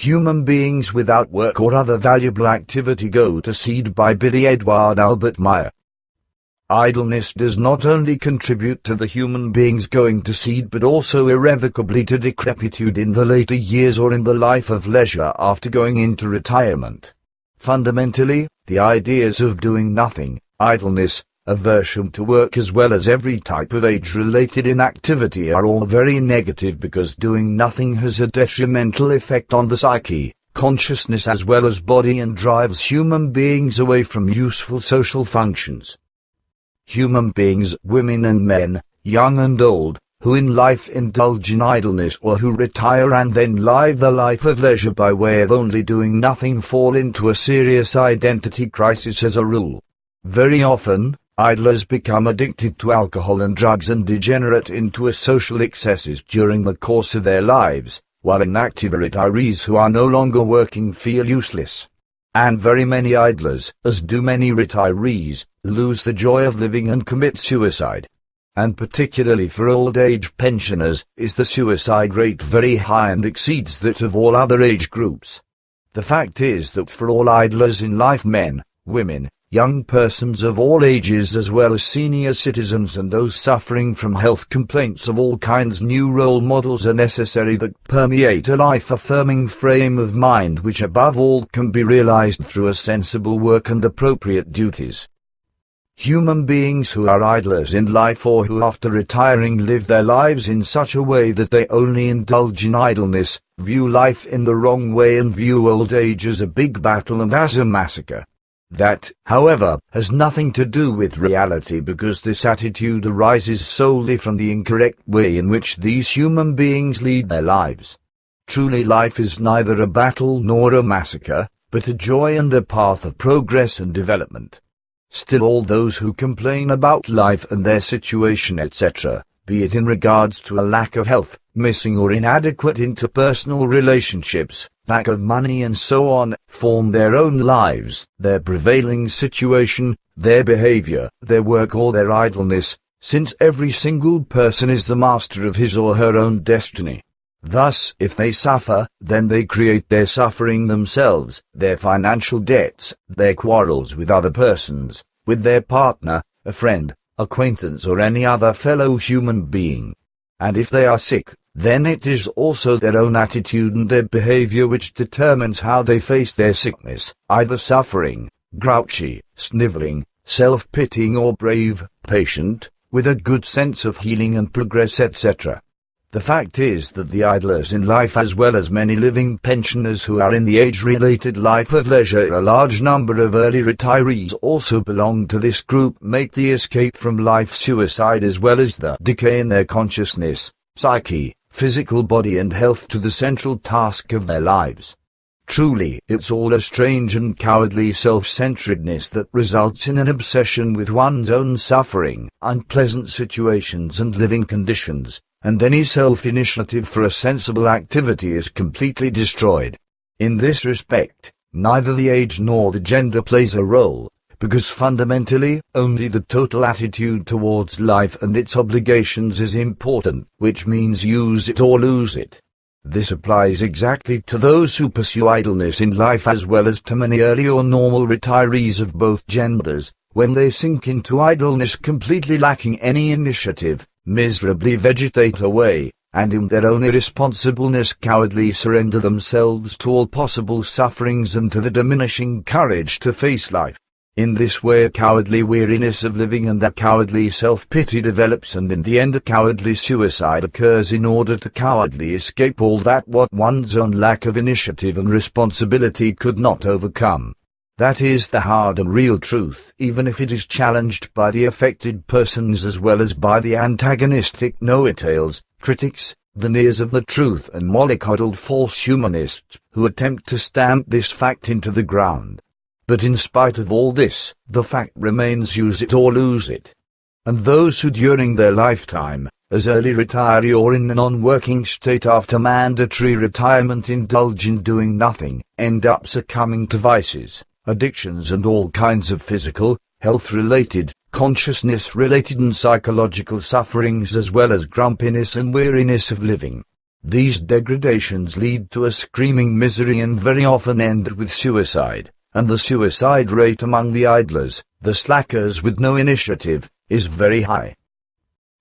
Human beings without work or other valuable activity go to seed by Billy Edward Albert Meier. Idleness does not only contribute to the human being's going to seed but also irrevocably to decrepitude in the later years or in the life of leisure after going into retirement. Fundamentally, the ideas of doing nothing, idleness, aversion to work as well as every type of age-related inactivity are all very negative because doing nothing has a detrimental effect on the psyche, consciousness as well as body and drives human beings away from useful social functions. Human beings, women and men, young and old, who in life indulge in idleness or who retire and then live the life of leisure by way of only doing nothing fall into a serious identity crisis as a rule. Very often, idlers become addicted to alcohol and drugs and degenerate into social excesses during the course of their lives, while inactive retirees who are no longer working feel useless. And very many idlers, as do many retirees, lose the joy of living and commit suicide. And particularly for old age pensioners, is the suicide rate very high and exceeds that of all other age groups. The fact is that for all idlers in life, men, women, young persons of all ages as well as senior citizens and those suffering from health complaints of all kinds, new role models are necessary that permeate a life-affirming frame of mind which above all can be realized through a sensible work and appropriate duties. Human beings who are idlers in life or who after retiring live their lives in such a way that they only indulge in idleness, view life in the wrong way and view old age as a big battle and as a massacre. That, however, has nothing to do with reality because this attitude arises solely from the incorrect way in which these human beings lead their lives. Truly, life is neither a battle nor a massacre, but a joy and a path of progress and development. Still, all those who complain about life and their situation etc., be it in regards to a lack of health, missing or inadequate interpersonal relationships, lack of money and so on, form their own lives, their prevailing situation, their behavior, their work or their idleness, since every single person is the master of his or her own destiny. Thus, if they suffer, then they create their suffering themselves, their financial debts, their quarrels with other persons, with their partner, a friend, acquaintance or any other fellow human being. And if they are sick, then it is also their own attitude and their behavior which determines how they face their sickness, either suffering, grouchy, sniveling, self-pitying or brave, patient, with a good sense of healing and progress etc. The fact is that the idlers in life as well as many living pensioners who are in the age-related life of leisure, a large number of early retirees also belong to this group, make the escape from life suicide as well as the decay in their consciousness, psyche, physical body and health to the central task of their lives. Truly, it's all a strange and cowardly self-centeredness that results in an obsession with one's own suffering, unpleasant situations and living conditions, and any self-initiative for a sensible activity is completely destroyed. In this respect, neither the age nor the gender plays a role, because fundamentally, only the total attitude towards life and its obligations is important, which means use it or lose it. This applies exactly to those who pursue idleness in life as well as to many early or normal retirees of both genders, when they sink into idleness completely lacking any initiative, miserably vegetate away, and in their own irresponsibleness cowardly surrender themselves to all possible sufferings and to the diminishing courage to face life. In this way a cowardly weariness of living and a cowardly self-pity develops, and in the end a cowardly suicide occurs in order to cowardly escape all that what one's own lack of initiative and responsibility could not overcome. That is the hard and real truth, even if it is challenged by the affected persons as well as by the antagonistic know-it-alls, critics, veneers of the truth and mollycoddled false humanists, who attempt to stamp this fact into the ground. But in spite of all this, the fact remains: use it or lose it. And those who during their lifetime, as early retiree or in the non-working state after mandatory retirement indulge in doing nothing, end up succumbing to vices, addictions and all kinds of physical, health-related, consciousness-related and psychological sufferings as well as grumpiness and weariness of living. These degradations lead to a screaming misery and very often end with suicide, and the suicide rate among the idlers, the slackers with no initiative, is very high.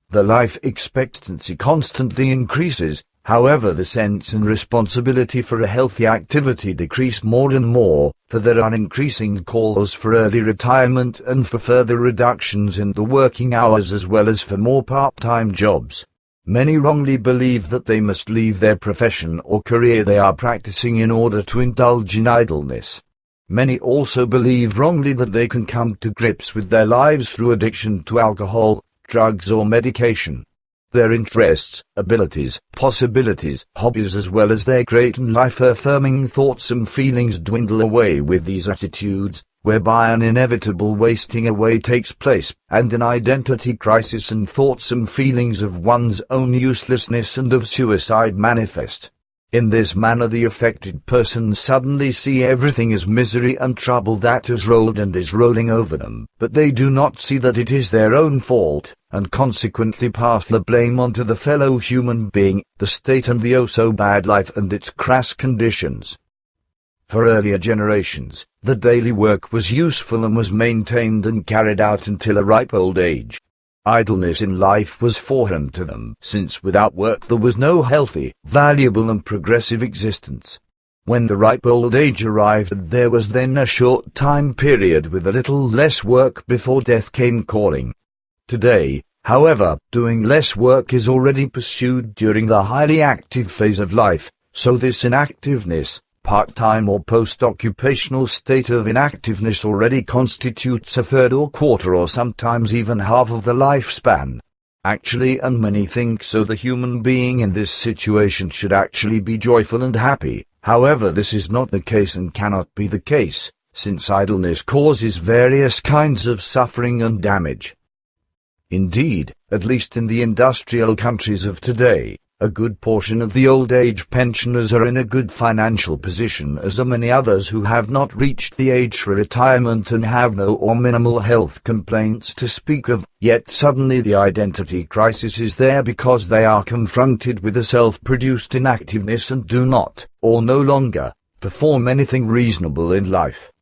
The life expectancy constantly increases, however the sense and responsibility for a healthy activity decrease more and more, for there are increasing calls for early retirement and for further reductions in the working hours as well as for more part-time jobs. Many wrongly believe that they must leave their profession or career they are practicing in order to indulge in idleness. Many also believe wrongly that they can come to grips with their lives through addiction to alcohol, drugs or medication. Their interests, abilities, possibilities, hobbies as well as their great and life-affirming thoughts and feelings dwindle away with these attitudes, whereby an inevitable wasting away takes place, and an identity crisis and thoughts and feelings of one's own uselessness and of suicide manifest. In this manner the affected persons suddenly see everything as misery and trouble that has rolled and is rolling over them, but they do not see that it is their own fault, and consequently pass the blame onto the fellow human being, the state and the oh-so-bad life and its crass conditions. For earlier generations, the daily work was useful and was maintained and carried out until a ripe old age. Idleness in life was foreign to them, since without work there was no healthy, valuable and progressive existence. When the ripe old age arrived, there was then a short time period with a little less work before death came calling. Today, however, doing less work is already pursued during the highly active phase of life, so this inactiveness, part-time or post-occupational state of inactiveness already constitutes a third or quarter or sometimes even half of the lifespan. Actually, and many think so, the human being in this situation should actually be joyful and happy. However, this is not the case and cannot be the case, since idleness causes various kinds of suffering and damage. Indeed, at least in the industrial countries of today, a good portion of the old age pensioners are in a good financial position, as are many others who have not reached the age for retirement and have no or minimal health complaints to speak of, yet suddenly the identity crisis is there because they are confronted with a self-produced inactiveness and do not, or no longer, perform anything reasonable in life.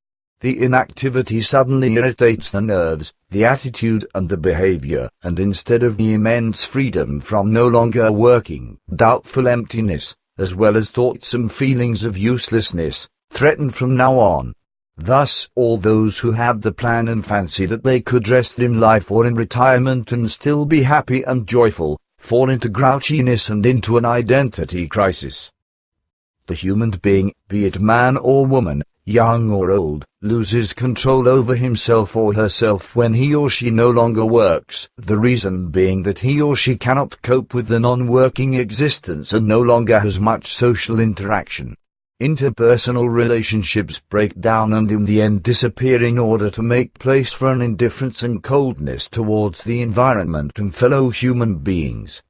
The inactivity suddenly irritates the nerves, the attitude and the behavior, and instead of the immense freedom from no longer working, doubtful emptiness, as well as thoughts and feelings of uselessness, threaten from now on. Thus, all those who have the plan and fancy that they could rest in life or in retirement and still be happy and joyful, fall into grouchiness and into an identity crisis. The human being, be it man or woman, young or old, loses control over himself or herself when he or she no longer works, the reason being that he or she cannot cope with the non-working existence and no longer has much social interaction. Interpersonal relationships break down and in the end disappear in order to make place for an indifference and coldness towards the environment and fellow human beings.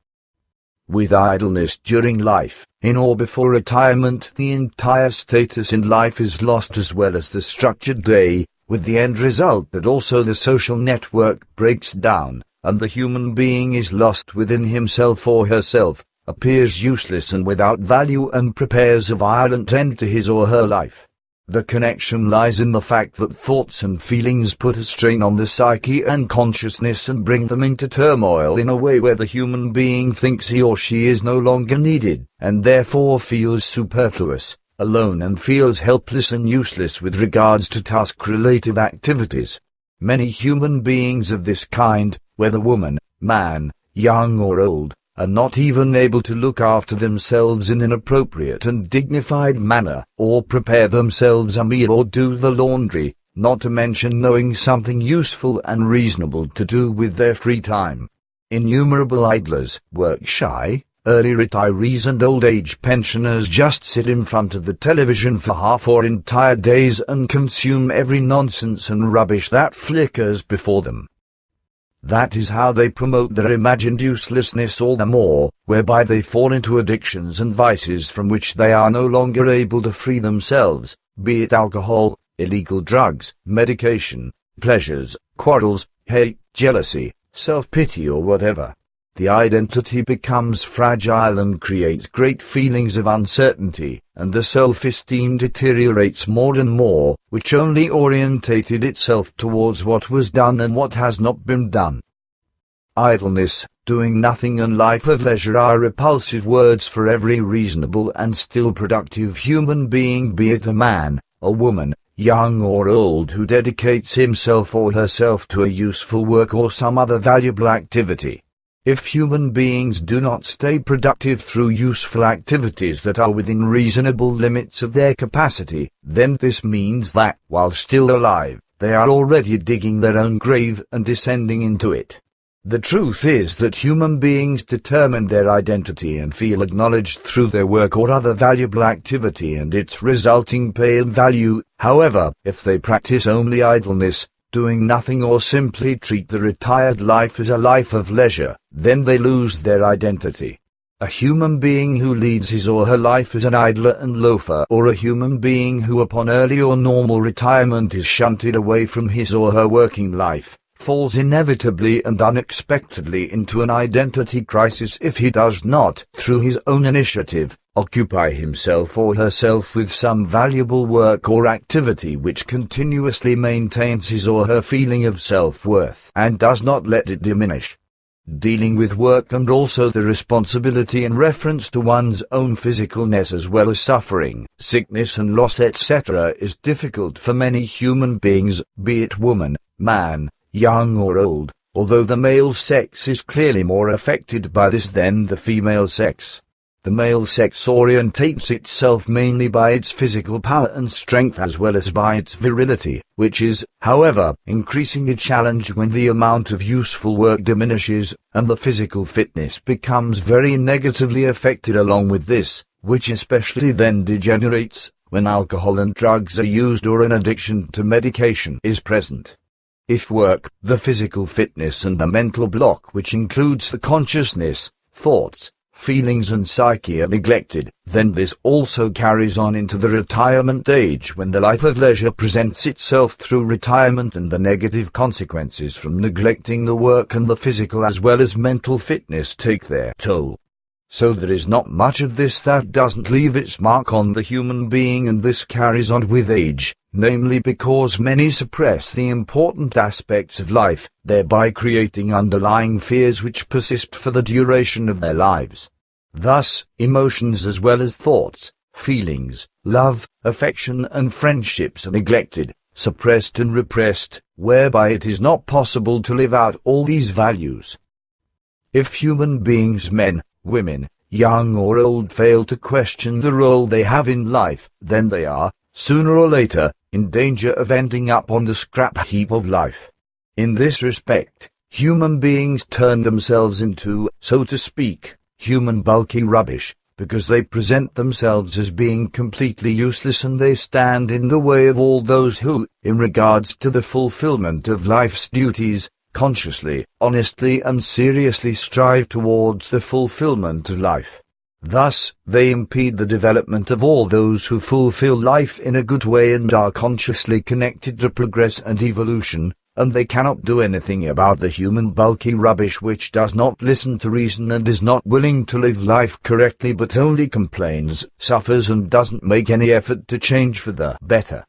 With idleness during life, in or before retirement, the entire status in life is lost as well as the structured day, with the end result that also the social network breaks down, and the human being is lost within himself or herself, appears useless and without value and prepares a violent end to his or her life. The connection lies in the fact that thoughts and feelings put a strain on the psyche and consciousness and bring them into turmoil in a way where the human being thinks he or she is no longer needed, and therefore feels superfluous, alone and feels helpless and useless with regards to task-related activities. Many human beings of this kind, whether woman, man, young or old, are not even able to look after themselves in an appropriate and dignified manner, or prepare themselves a meal or do the laundry, not to mention knowing something useful and reasonable to do with their free time. Innumerable idlers, work-shy, early retirees and old-age pensioners just sit in front of the television for half or entire days and consume every nonsense and rubbish that flickers before them. That is how they promote their imagined uselessness all the more, whereby they fall into addictions and vices from which they are no longer able to free themselves, be it alcohol, illegal drugs, medication, pleasures, quarrels, hate, jealousy, self-pity or whatever. the identity becomes fragile and creates great feelings of uncertainty, and the self-esteem deteriorates more and more, which only orientated itself towards what was done and what has not been done. Idleness, doing nothing and life of leisure are repulsive words for every reasonable and still productive human being, be it a man, a woman, young or old, who dedicates himself or herself to a useful work or some other valuable activity. If human beings do not stay productive through useful activities that are within reasonable limits of their capacity, then this means that, while still alive, they are already digging their own grave and descending into it. The truth is that human beings determine their identity and feel acknowledged through their work or other valuable activity and its resulting pay and value. However, if they practice only idleness, doing nothing, or simply treat the retired life as a life of leisure, then they lose their identity. A human being who leads his or her life as an idler and loafer, or a human being who upon early or normal retirement is shunted away from his or her working life, falls inevitably and unexpectedly into an identity crisis if he does not, through his own initiative, occupy himself or herself with some valuable work or activity which continuously maintains his or her feeling of self-worth and does not let it diminish. Dealing with work and also the responsibility in reference to one's own physicalness as well as suffering, sickness and loss etc. is difficult for many human beings, be it woman, man, young or old, although the male sex is clearly more affected by this than the female sex. The male sex orientates itself mainly by its physical power and strength as well as by its virility, which is, however, increasingly challenged when the amount of useful work diminishes, and the physical fitness becomes very negatively affected along with this, which especially then degenerates, when alcohol and drugs are used or an addiction to medication is present. If work, the physical fitness and the mental block, which includes the consciousness, thoughts, feelings and psyche, are neglected, then this also carries on into the retirement age when the life of leisure presents itself through retirement, and the negative consequences from neglecting the work and the physical as well as mental fitness take their toll. So there is not much of this that doesn't leave its mark on the human being, and this carries on with age, namely because many suppress the important aspects of life, thereby creating underlying fears which persist for the duration of their lives. Thus, emotions as well as thoughts, feelings, love, affection and friendships are neglected, suppressed and repressed, whereby it is not possible to live out all these values. If human beings, men, women, young or old, fail to question the role they have in life, then they are, sooner or later, in danger of ending up on the scrap heap of life. In this respect, human beings turn themselves into, so to speak, human bulky rubbish, because they present themselves as being completely useless, and they stand in the way of all those who, in regards to the fulfillment of life's duties, consciously, honestly and seriously strive towards the fulfillment of life. Thus, they impede the development of all those who fulfill life in a good way and are consciously connected to progress and evolution, and they cannot do anything about the human bulky rubbish which does not listen to reason and is not willing to live life correctly but only complains, suffers and doesn't make any effort to change for the better.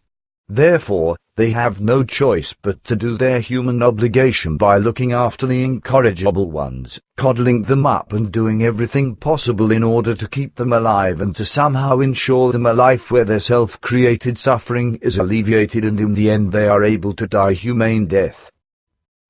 Therefore, they have no choice but to do their human obligation by looking after the incorrigible ones, coddling them up and doing everything possible in order to keep them alive and to somehow ensure them a life where their self-created suffering is alleviated, and in the end they are able to die humane death.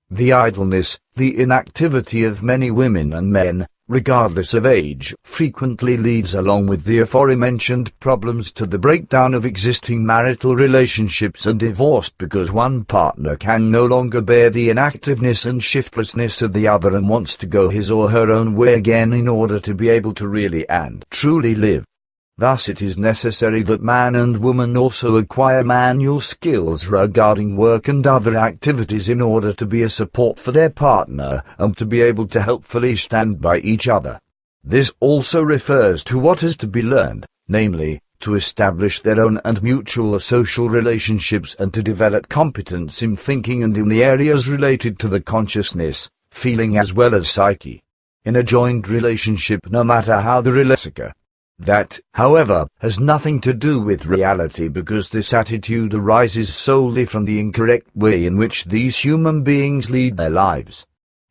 The idleness, the inactivity of many women and men, regardless of age, frequently leads, along with the aforementioned problems, to the breakdown of existing marital relationships and divorce, because one partner can no longer bear the inactiveness and shiftlessness of the other and wants to go his or her own way again in order to be able to really and truly live. Thus it is necessary that man and woman also acquire manual skills regarding work and other activities in order to be a support for their partner and to be able to helpfully stand by each other. This also refers to what is to be learned, namely, to establish their own and mutual social relationships and to develop competence in thinking and in the areas related to the consciousness, feeling as well as psyche. in a joined relationship no matter how the relationship. That, however, has nothing to do with reality because this attitude arises solely from the incorrect way in which these human beings lead their lives.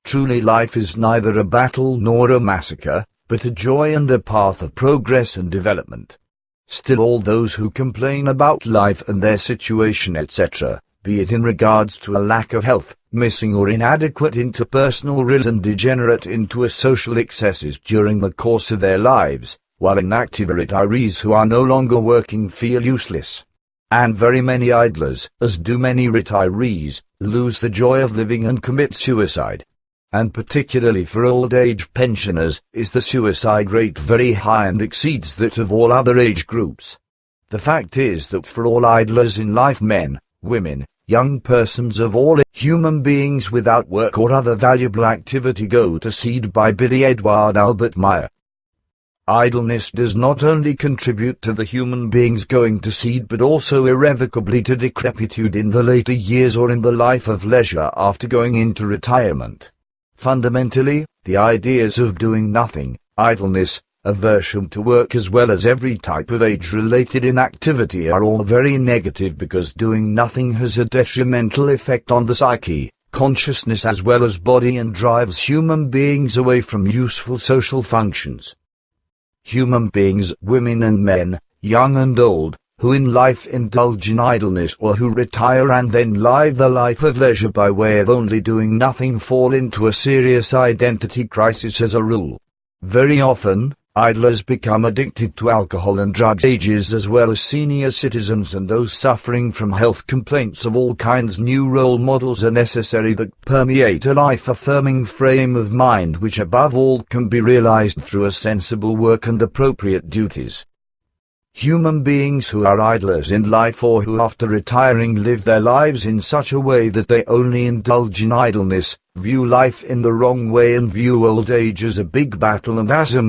Truly life is neither a battle nor a massacre, but a joy and a path of progress and development. Still all those who complain about life and their situation etc., be it in regards to a lack of health, missing or inadequate interpersonal relations and degenerate into a social excesses during the course of their lives, while inactive retirees who are no longer working feel useless. And very many idlers, as do many retirees, lose the joy of living and commit suicide. And particularly for old age pensioners, is the suicide rate very high and exceeds that of all other age groups. The fact is that for all idlers in life, men, women, young persons of all human beings without work or other valuable activity go to seed by Billy Edward Albert Meier. Idleness does not only contribute to the human being's going to seed but also irrevocably to decrepitude in the later years or in the life of leisure after going into retirement. Fundamentally, the ideas of doing nothing, idleness, aversion to work as well as every type of age-related inactivity are all very negative because doing nothing has a detrimental effect on the psyche, consciousness as well as body and drives human beings away from useful social functions. Human beings, women and men, young and old, who in life indulge in idleness or who retire and then live the life of leisure by way of only doing nothing fall into a serious identity crisis as a rule. Very often, idlers become addicted to alcohol and drugs ages as well as senior citizens and those suffering from health complaints of all kinds. New role models are necessary that permeate a life-affirming frame of mind which above all can be realized through a sensible work and appropriate duties. Human beings who are idlers in life or who after retiring live their lives in such a way that they only indulge in idleness, view life in the wrong way and view old age as a big battle and as a